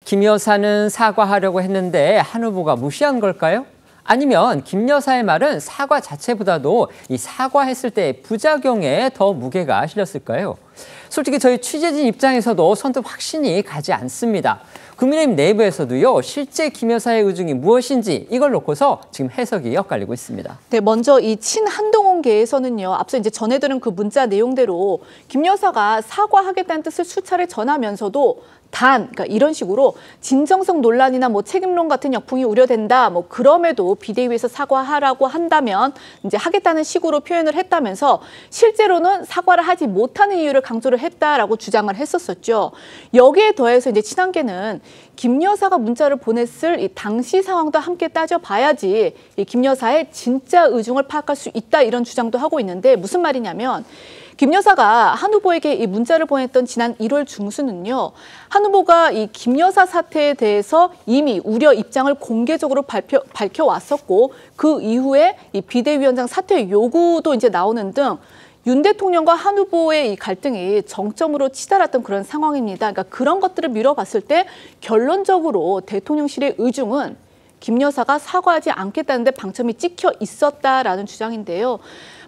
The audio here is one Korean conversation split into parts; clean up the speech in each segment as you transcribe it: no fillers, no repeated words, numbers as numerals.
김 여사는 사과하려고 했는데 한 후보가 무시한 걸까요? 아니면 김 여사의 말은 사과 자체보다도 이 사과했을 때의 부작용에 더 무게가 실렸을까요? 솔직히 저희 취재진 입장에서도 선뜻 확신이 가지 않습니다. 국민의힘 내부에서도요, 실제 김 여사의 의중이 무엇인지 이걸 놓고서 지금 해석이 엇갈리고 있습니다. 네, 먼저 이 친한동훈계에서는요, 앞서 이제 전해드린 그 문자 내용대로 김 여사가 사과하겠다는 뜻을 수차례 전하면서도 그러니까 이런 식으로 진정성 논란이나 뭐 책임론 같은 역풍이 우려된다. 뭐 그럼에도 비대위에서 사과하라고 한다면 이제 하겠다는 식으로 표현을 했다면서 실제로는 사과를 하지 못하는 이유를 강조를 했다라고 주장을 했었었죠. 여기에 더해서 이제 친한계는 김 여사가 문자를 보냈을 이 당시 상황도 함께 따져봐야지 이 김 여사의 진짜 의중을 파악할 수 있다 이런 주장도 하고 있는데 무슨 말이냐면 김 여사가 한 후보에게 이 문자를 보냈던 지난 1월 중순은요. 한 후보가 이 김 여사 사태에 대해서 이미 우려 입장을 공개적으로 밝혀왔었고 그 이후에 이 비대위원장 사퇴 요구도 이제 나오는 등 윤 대통령과 한 후보의 이 갈등이 정점으로 치달았던 그런 상황입니다. 그러니까 그런 것들을 미뤄봤을 때 결론적으로 대통령실의 의중은 김 여사가 사과하지 않겠다는 데 방점이 찍혀 있었다라는 주장인데요.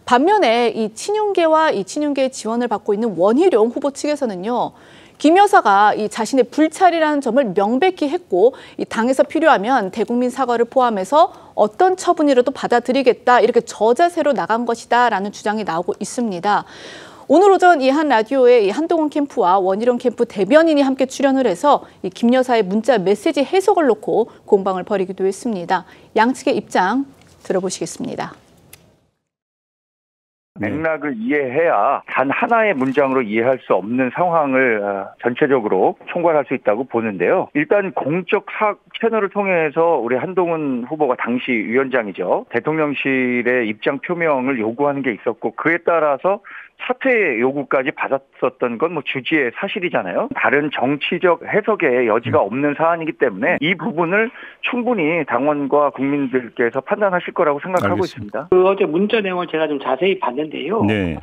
반면에 이 친윤계와 이 친윤계의 지원을 받고 있는 원희룡 후보 측에서는요. 김 여사가 이 자신의 불찰이라는 점을 명백히 했고 이 당에서 필요하면 대국민 사과를 포함해서 어떤 처분이라도 받아들이겠다 이렇게 저자세로 나간 것이다라는 주장이 나오고 있습니다. 오늘 오전 이 한 라디오에 이 한동훈 캠프와 원희룡 캠프 대변인이 함께 출연을 해서 이 김 여사의 문자 메시지 해석을 놓고 공방을 벌이기도 했습니다. 양측의 입장 들어보시겠습니다. 맥락을 이해해야 단 하나의 문장으로 이해할 수 없는 상황을 전체적으로 총괄할 수 있다고 보는데요. 일단 공적 채널을 통해서 우리 한동훈 후보가 당시 위원장이죠. 대통령실의 입장 표명을 요구하는 게 있었고 그에 따라서 사퇴 요구까지 받았었던 건 뭐 주지의 사실이잖아요. 다른 정치적 해석의 여지가 없는 사안이기 때문에 이 부분을 충분히 당원과 국민들께서 판단하실 거라고 생각하고 있습니다. 어제 문자 내용을 제가 좀 자세히 봤는데요. 네.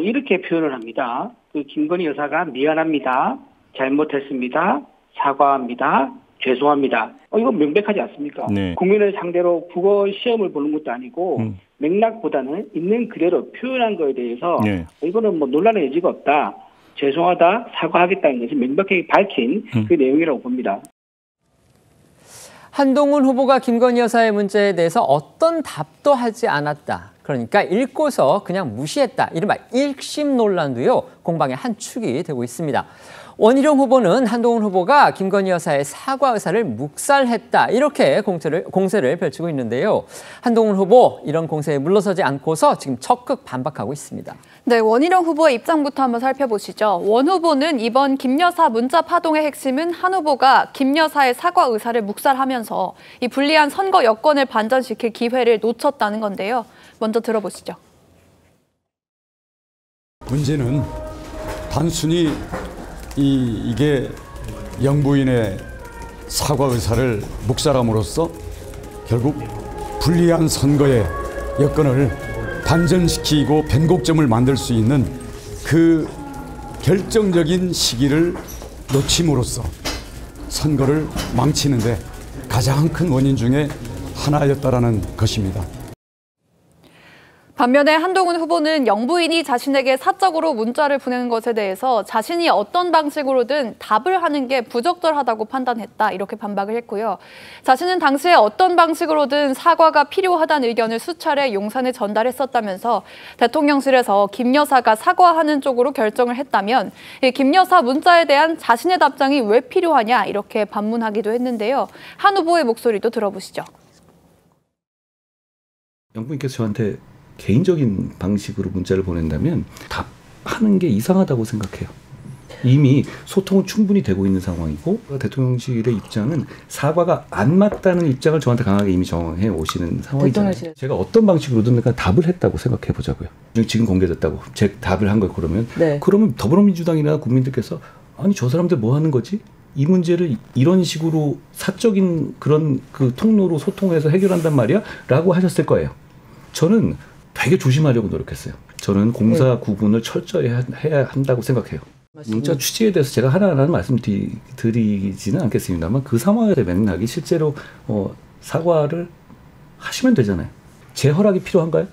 이렇게 표현을 합니다. 김건희 여사가 미안합니다. 잘못했습니다. 사과합니다. 죄송합니다. 이건 명백하지 않습니까? 네. 국민을 상대로 국어 시험을 보는 것도 아니고 맥락보다는 있는 그대로 표현한 거에 대해서 네. 이거는 뭐 논란의 여지가 없다. 죄송하다. 사과하겠다는 것을 명백하게 밝힌 그 내용이라고 봅니다. 한동훈 후보가 김건희 여사의 문제에 대해서 어떤 답도 하지 않았다. 그러니까 읽고서 그냥 무시했다. 이른바 읽심 논란도요. 공방의 한 축이 되고 있습니다. 원희룡 후보는 한동훈 후보가 김건희 여사의 사과 의사를 묵살했다. 이렇게 공세를 펼치고 있는데요. 한동훈 후보 이런 공세에 물러서지 않고서 지금 적극 반박하고 있습니다. 네, 원희룡 후보의 입장부터 한번 살펴보시죠. 원 후보는 이번 김 여사 문자 파동의 핵심은 한 후보가 김 여사의 사과 의사를 묵살하면서 이 불리한 선거 여건을 반전시킬 기회를 놓쳤다는 건데요. 먼저 들어보시죠. 문제는 단순히 이게 영부인의 사과 의사를 묵살함으로써 결국 불리한 선거의 여건을 반전시키고 변곡점을 만들 수 있는 그 결정적인 시기를 놓침으로써 선거를 망치는 데 가장 큰 원인 중에 하나였다라는 것입니다. 반면에 한동훈 후보는 영부인이 자신에게 사적으로 문자를 보내는 것에 대해서 자신이 어떤 방식으로든 답을 하는 게 부적절하다고 판단했다. 이렇게 반박을 했고요. 자신은 당시에 어떤 방식으로든 사과가 필요하다는 의견을 수차례 용산에 전달했었다면서 대통령실에서 김 여사가 사과하는 쪽으로 결정을 했다면 김 여사 문자에 대한 자신의 답장이 왜 필요하냐 이렇게 반문하기도 했는데요. 한 후보의 목소리도 들어보시죠. 영부인께서 저한테 개인적인 방식으로 문자를 보낸다면 답하는 게 이상하다고 생각해요. 이미 소통은 충분히 되고 있는 상황이고 대통령실의 입장은 사과가 안 맞다는 입장을 저한테 강하게 이미 정해 오시는 상황이잖아요. 제가 어떤 방식으로든 답을 했다고 생각해 보자고요. 지금 공개됐다고 제 답을 한 걸 그러면 그러면 더불어민주당이나 국민들께서 아니 저 사람들 뭐 하는 거지? 이 문제를 이런 식으로 사적인 그런 그 통로로 소통해서 해결한단 말이야? 라고 하셨을 거예요. 저는 되게 조심하려고 노력했어요. 저는 공사 구분을 철저히 해야 한다고 생각해요. 문자 취지에 대해서 제가 하나하나 말씀드리지는 않겠습니다만 그 상황의 맥락이 실제로 사과를 하시면 되잖아요. 제 허락이 필요한가요?